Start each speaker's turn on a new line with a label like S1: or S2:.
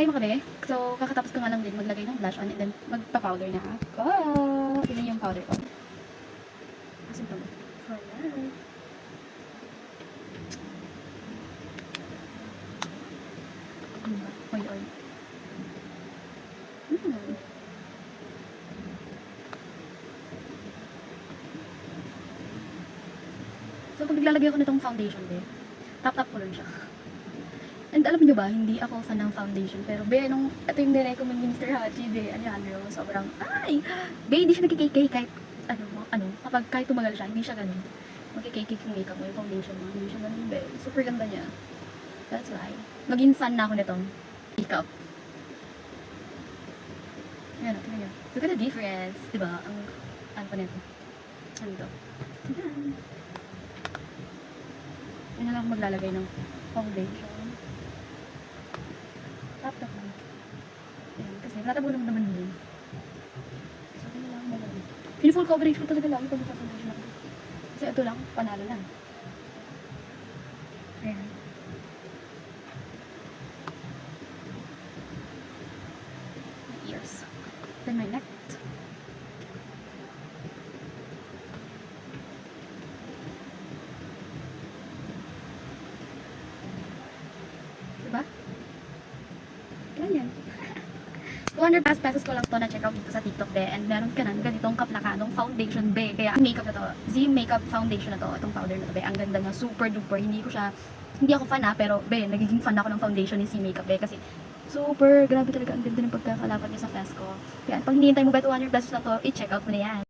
S1: kayo mga be. So, kakatapos ko nga lang din maglagay ng blush on and then magpa-powder na ako. Ito yung powder ko. Asin to? For now. Ano ba? Oil. So, pag naglalagay ako nitong foundation, be, tap-tap ko lang siya. And alam nyo ba, hindi ako fan ng foundation. Pero, be, ito yung nirecommend ni Mr. Hachi, be, Alejandro, sobrang, ay, be, hindi siya nagkikay kahit, kapag kahit tumagal siya, hindi siya ganun. Magkikay yung makeup mo, yung foundation mo, hindi siya ganun, be. Super ganda niya. That's why. Maging fan na ako nitong makeup. Ayan, tingnan nyo. Look at the difference, diba? Ano pa nito? Ano ito? Ayan. Yan na lang ako maglalagay ng foundation. Tap-tap lang. Ayan, kasi natabo naman yun. So, yun na lang maglalagay. Full coverage ko talaga lagi pag nagpa-foundation ako. Kasi ito lang, panalo lang. Ayan. My ears. Then my neck. Diba? Kailan yan? 200 pesos ko lang to na check out dito sa TikTok be. And meron ka ng ganitong kaplakadong foundation be. Kaya makeup na to. Z Makeup Foundation na to. Itong powder na to be. Ang ganda nga. Super duper. Hindi ako fan pero be, nagiging fan ako ng foundation ni Z Makeup be. Kasi super, grabe talaga. Ang ganda ng pagkakalapat niya sa face ko. Kaya pag hinihintay mo ba 200 pesos na to, i-check out mo na yan.